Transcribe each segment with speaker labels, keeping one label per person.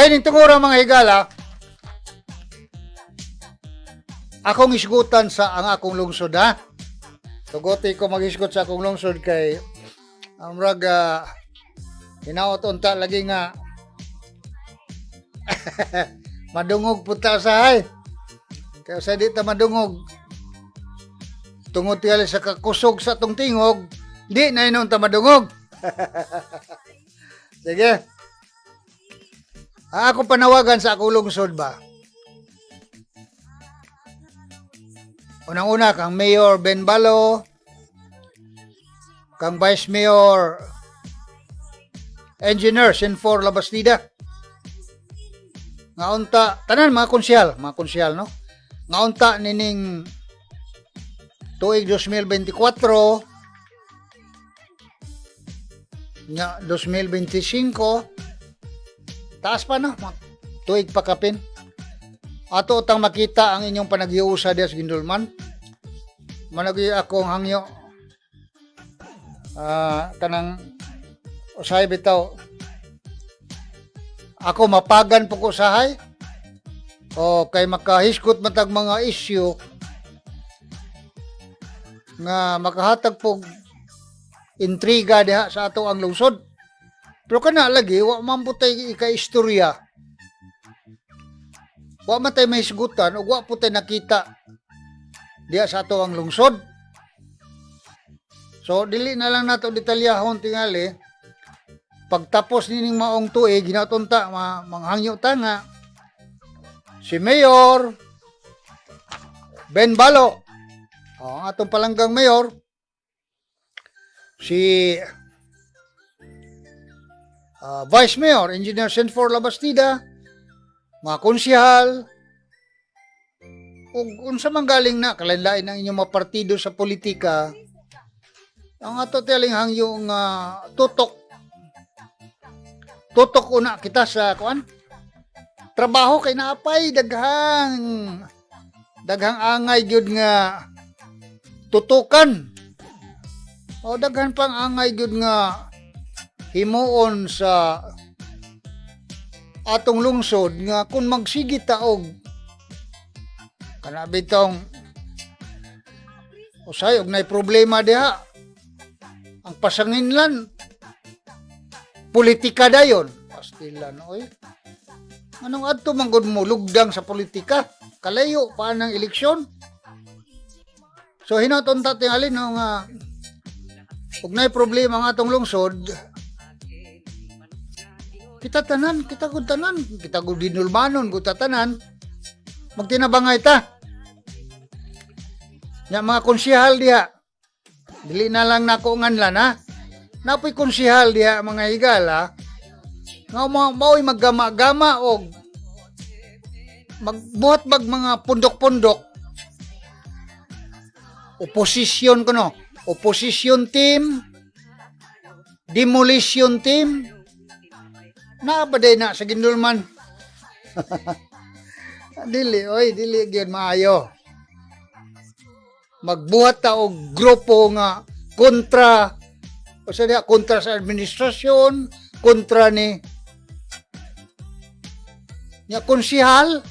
Speaker 1: Kaya nitong mga higala, akong isgutan sa ang akong lungsod, ha? Tugote ko mag-isgot sa akong lungsod kay amrag hinaot unta lagi nga madungog punta usahay. Kaya sa di ta madungog tungod tiyali sa kakusog sa tong tingog, di na inon ta madungog. Sige. Ako panawagan sa akong lungsod ba? Unang-una, kang Mayor Ben Balo, kang Vice Mayor Engineer Senfor Labastida, nga unta, tanan mga konsyal, no? Nga unta nining tuig 2024, nga 2025, taas pa no, tuig pa kapin. Ato utang makita ang inyong panaghiusa diya sa Gindulman. Managi akong hangyo. Kanang usahay bitaw. Ako mapagan po ko usahay. O kay makahiskot matag mga issue nga makahatag po intriga diha sa ato ang lungsod. Pero kana lagi wa man putay ika-istorya. Wa man tay may sigutan o wa po tay nakita diya sa ato ang lungsod. So dili na lang nato detalyahon tingali. Pagtapos nining maong tuig ginatunta manghangyo ta nga si Mayor Ben Balo, ang atong palanggang mayor, si Vice Mayor Engineer Senfor Labastida, mga konsyahal, kung sa manggaling na, kalain-lain ang inyong mga partido sa politika, ang ato talinghang yung tutok una kita sa kuan trabaho kay naapay daghang angay gyud nga tutukan o daghan pang angay gyud nga himuon sa atong lungsod nga kung magsigi taog kana bitong usay og nay problema diha ang pasanginlan politika dayon pastilan oy anong adto manggod mo lugdang sa politika kalayo pa ng eleksyon so hinaton ta tingali no nga ug nay problema ang atong lungsod kita gud dinulmanon gud tanan magtinabangay ta nya mga konsyahal diha dili na lang nako nganlan ha napoy konsyahal diha mga higala nga mao'y maggama-gama og magbuhat bag mga pundok-pundok opposition kuno opposition team demolition team naabaday na sa Gindulman. dili gyud maayo. Magbuhat ta og grupo nga kontra sa administrasyon, kontra ni nya konsyahal.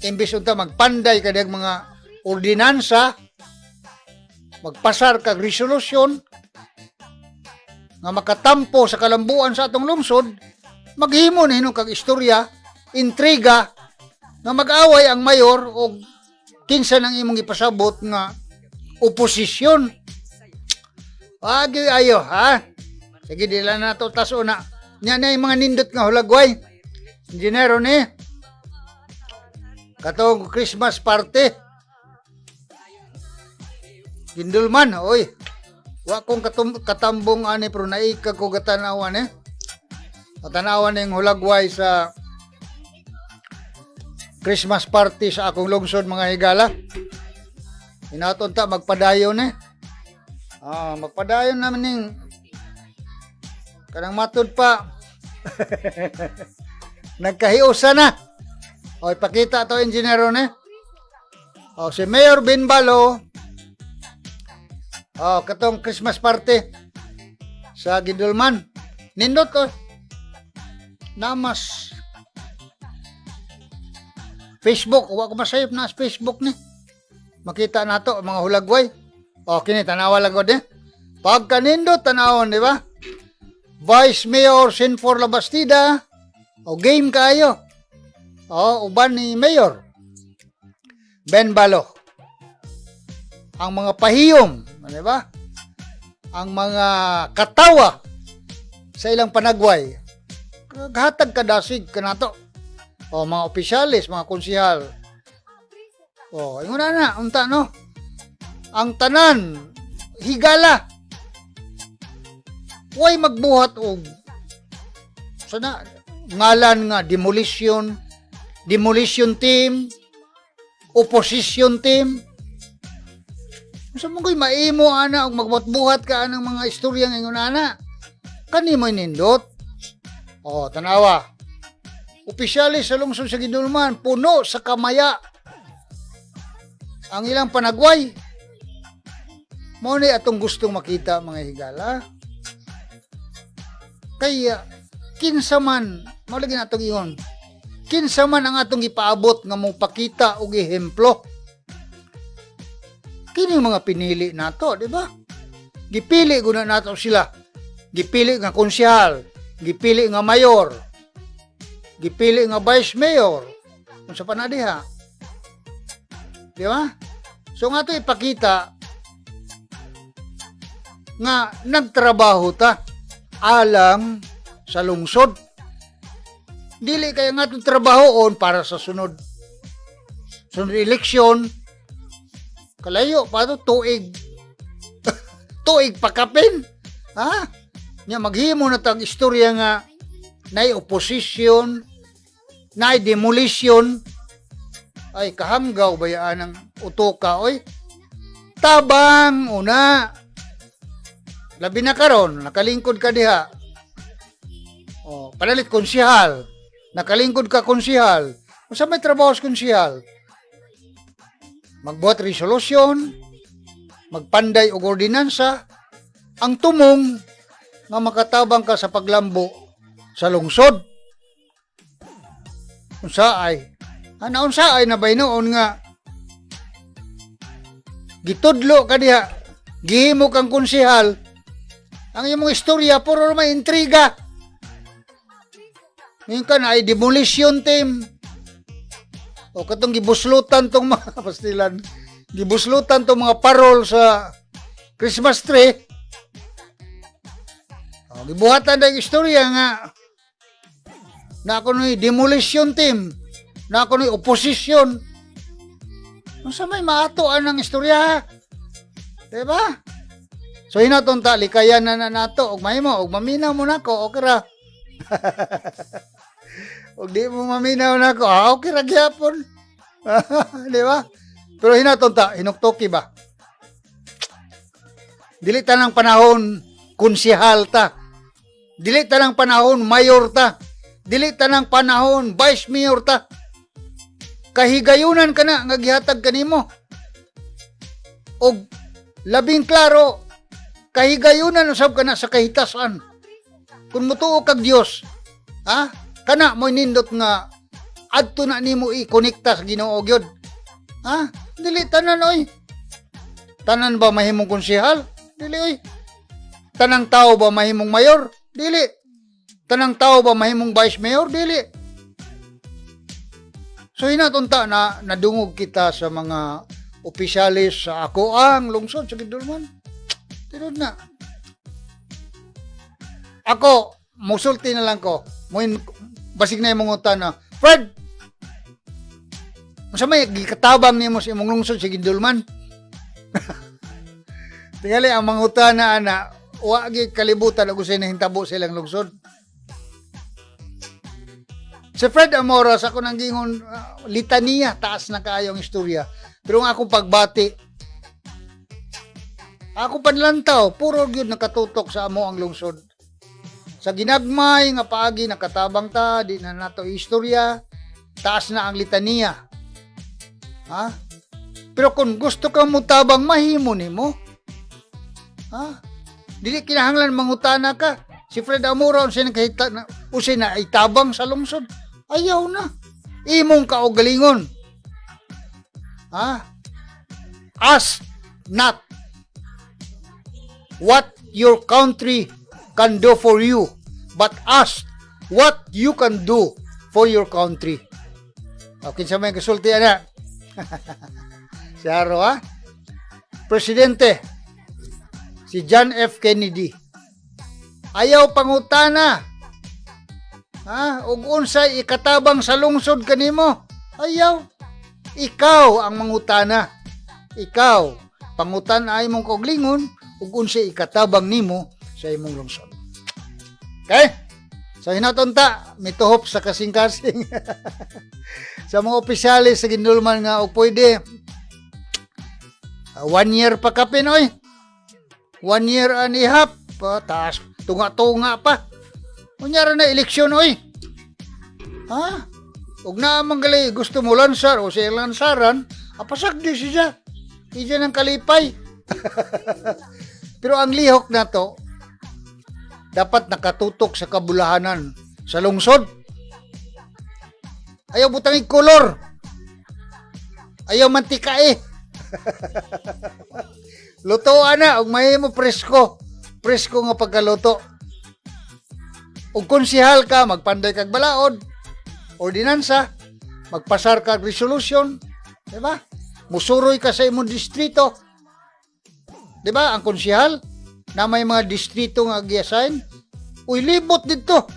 Speaker 1: Imbis unta magpanday kadag mga ordinansa, magpasar kag resolusyon nga makatampo sa kalambuan sa atong lungsod, maghimo na hinong kag istorya, intriga, nga mag-away ang mayor o kinsa nang imong ipasabot nga oposisyon. Agi ayo, ha? Sige, dila na ito taso na. Nya na yung mga nindot nga hulagway. Engineero ni. Katong Christmas party. Gindulman, oy. Wa kong katambong ani pero naika ko gatanawan Katanawan ng hulagway sa Christmas party sa akong lungsod mga higala. Hinaton ta magpadayon magpadayon namin ning kanang matud pa. Nagkahiusa na. O ipakita to engineero O si Mayor Ben Balo. Katong Christmas party sa Gindulman. Nindot ko. namas Facebook, wa ko masayop na sa Facebook ni. Makita nato mga hulagway. O kini tanawa lang ko din. Pagka nindot tanawon, di ba? Vice Mayor Senfor Labastida, o game kayo. O uban ni Mayor Ben Balo. Ang mga pahiyom, di ba? Ang mga katawa sa ilang panagway. Hatag kadasig kanato. O mga opisyalis, mga konsihal. O, ingon na, unta no. Ang tanan higala. Way magbuhat og sana ngalan nga demolition team, opposition team. Sa mga maimo ana og magbuhat-buhat ka anang mga istorya nga ingon ana. Kani mo nindot. O, tanawa. Opisyalis sa lungsod sa Gindulman, puno sa kamaya ang ilang panagway. Mo ni atong gustong makita mga higala. Kaya kinsa man, maulagi na atong iyon. Kinsa man ang atong ipaabot nga mong pakita og ehemplo. Kini mga pinili nato, di ba? Gipili guna nato sila. Gipili nga konsehal, gipili nga mayor, gipili nga vice mayor. Unsa pa na diha? Di ba? So nga ito ipakita nga nagtrabaho ta alang sa lungsod. Dili kaya nga itong trabahoon para sa sunod eleksyon. Kalayo, paano tuig pakapin? Ha? Nya maghimo na tag istorya nga nay opposition, nay demolition. Ay, kahamgaw bayaan ng utoka, oy. Tabang, una. Labi na karon, nakalingkod ka diha. O, panalit konsihal. Nakalingkod ka konsihal. Unsa may trabaho sa konsihal? Magbuhat resolusyon, magpanday og ordinansa, ang tumong nga makatabang ka sa paglambo sa lungsod. Unsa ay? Unsa ay nabay noon nga gitudlo ka diha, gihimo kang konsehal, ang imong istorya puro may intriga. Ngayon ka na ay demolition team. O katong gibuslutan tong mga pastilan, gibuslutan tong mga parol sa Christmas tree. O, gibuhatan na yung istorya nga na ako ni demolition team, na ako ni opposition. Unsa may maatoan ng istorya? Diba? So hinaton ta likayan na nato og mahimo og maminaw mo nako okay ra. Og di mo maminaw nako, okay ra gyapon. Di ba? Pero hinaton ta hinuktoki ba? Dili ta nang panahon konsehal ta. Dili ta nang panahon mayor ta. Dili ta nang panahon vice mayor ta. Kahigayunan ka na nga gihatag kanimo. Og labing klaro, kahigayunan usab ka na sa kahitasan. Kung mutuo kag Dios, ha? Kana mo nindot nga adto na nimo i-konekta sa Ginoo gyud. Ha? Dili tanan oy. Tanan ba mahimong konsehal? Dili oy. Tanang tao ba mahimong mayor? Dili. Tanang tao ba mahimong vice mayor? Dili. So hinatunta na nadungog kita sa mga opisyalis sa ako ang lungsod sa Gindulman. Tinod na. Ako, musulti na lang ko. Basig na yung mga utan na, Fred! Masamay, gikatabang niya mo sa imong lungsod sa Gindulman. Tingali, ang mga utan na ana, wagi kalibutan ako sa hinahintabo silang lungsod. Si Fred Amoras, ako nang gingon, litania, taas na kaayong istorya. Pero ang akong pagbati, ako panlantaw, puro yun nakatutok sa amo ang lungsod. Sa ginagmay, nga paagi, nakatabang ta, di na nato istorya, taas na ang litania. Ha? Pero kung gusto kang mutabang, mahimo nimo. Ha? Dili kinahanglan mangutana ka. Si Fred Amura unsay nakahita na unsay na itabang sa lungsod. Ayaw na. Imong kaugalingon. Ha? Ask not what your country can do for you, but ask what you can do for your country. Okay, sa may kasulti ana. Si Haro, ha? Presidente, si John F. Kennedy. Ayaw pangutana. Ha? Ug unsay ikatabang sa lungsod kanimo? Ayaw. Ikaw ang mangutana. Ikaw, pangutan ay mong kauglingon ug unsay ikatabang nimo sa imong lungsod. Okay? So hinatunta, mituhop sa kasing-kasing. Sa mga opisyalis sa ginulman nga og pwede 1 year pa ka Pinoy. 1 year and a half. Taas, tunga-tunga pa. Kunyara na eleksyon, oy. Ha? Huwag na manggali, gusto mo lansar o siya lansaran, apasag di siya. Iyan ang kalipay. Pero ang lihok na to, dapat nakatutok sa kabulahanan sa lungsod. Ayaw butangig kolor. Ayaw mantikae. Lutoan na, ug may mo presko. Presko nga pagkaluto. Ug konsihal ka, magpanday kag balaod, ordinansa, magpasar kag resolution, di ba? Musuroy ka sa imong distrito. Di ba? Ang konsihal na may mga distrito nga gi-assign, uy libot dito.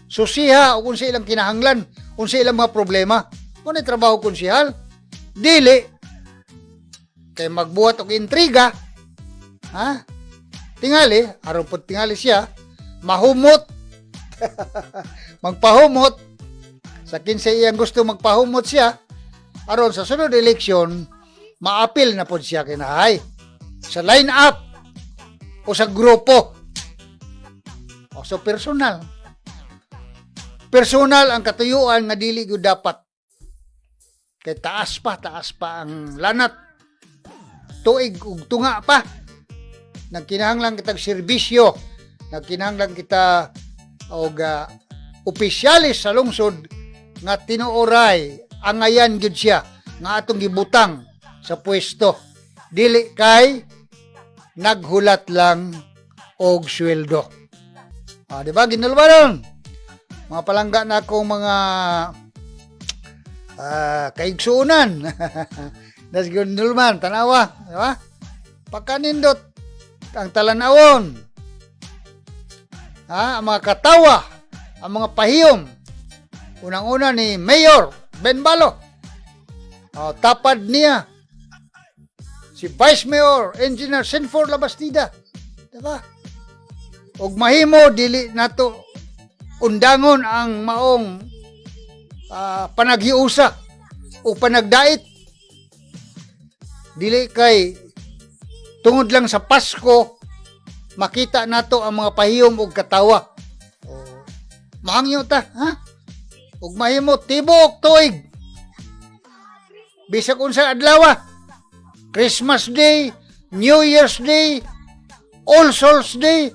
Speaker 1: Susiha o kung sa ilang kinahanglan, kung sa ilang mga problema. Kung ay trabaho konsihal, dili kay magbuhat og intriga, ha? Tingali, aron pud tingali siya, mahumot. Magpahumot. Sa kinsay iyang gusto magpahumot siya, aron sa sunod eleksyon, maapil na pud siya kinahay. Sa line up o sa grupo. O so personal. Personal ang katuyuan nga dili gyud dapat. Kay taas pa ang lanat. Tuig ug tunga pa. Nagkinahanglan kitag serbisyo, nagkinahanglan kita og opisyalis sa lungsod nga tinuoray angayan gyud siya nga atong gibutang sa pwesto. Dili kay naghulat lang og sweldo. Di ba ginulbanon? Mga palangga na akong mga kaigsuunan. Das ginulman, tanawa, di ba? Pagkanindot ang talanawon, ang mga katawa, ang mga pahiyom. Unang-una ni Mayor Benbalo. Tapad niya si Vice Mayor Engineer Senfor Labastida. Diba? Og mahimo dili nato undangon ang maong panaghiusa o panagdait. Dili kay tungod lang sa Pasko, makita nato ang mga pahiyom og katawa. Mahangyo ta, ha? Ug mahimo tibok tuig. Bisag unsa adlaw, Christmas Day, New Year's Day, All Souls Day.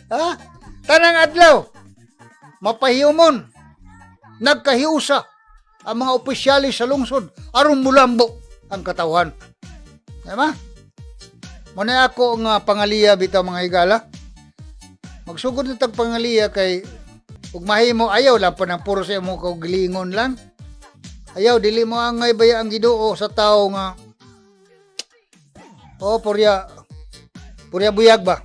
Speaker 1: Ha? Tanang adlaw, mapahiyomon, nagkahiusa ang mga opisyalis sa lungsod aron mulambo ang katawan. Diba? Muna ako nga pangaliya bitaw mga higala. Magsugod na tag pangaliya kay ug mahimo ayaw lang pa ng puro sa imong kaugalingon lang. Ayaw dili mo angay baya ang Ginoo sa tao nga purya buyag ba.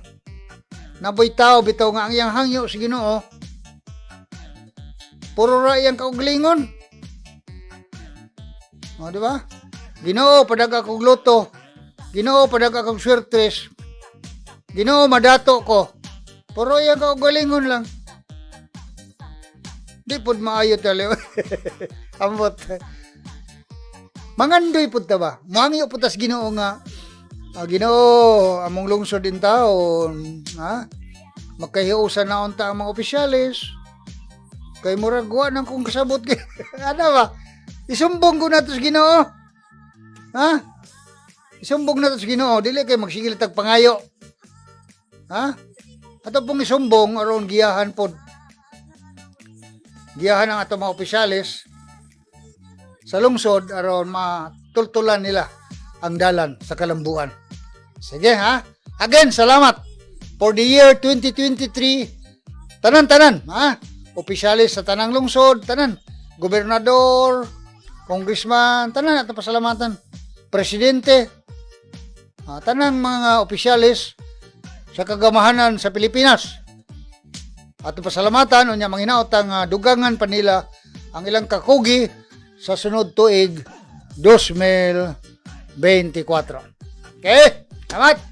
Speaker 1: Naboy tao bitaw nga ang iyang hangyo sa Ginoo. Puro ra iyang kaugalingon. Di ba? Ginoo padaga kog luto. Ginoo padaga kog swertres. Ginoo madato ko. Puro iyang kaugalingon lang. Di pud maayo tali. Ambot. Mangandoy pud ta ba? Mangyo pud tas Ginoo nga Ginoo among lungsod din taon, ha? Magkahiusan na unta ang mga opisyalis. Kay murag wa nang kung kasabot kay ano ba? Isumbong ko na to sa Ginoo. Ha? Isumbong na to sa Ginoo, dili kay magsigil tag pangayo. ha? Ato pong isumbong aron giyahan pod. Giyahan ang ato mga opisyalis sa lungsod aron matultulan nila ang dalan sa kalambuan. Sige ha. Again, salamat for the year 2023. Tanan-tanan, ha? Opisyalis sa tanang lungsod, tanan. Gobernador, congressman, tanan ato pasalamatan. Presidente, tanang mga opisyalis sa kagamahanan sa Pilipinas. Ato pasalamatan unya manghinaot ang dugangan pa nila ang ilang kakugi sa sunod tuig 2024. Okay? Salamat!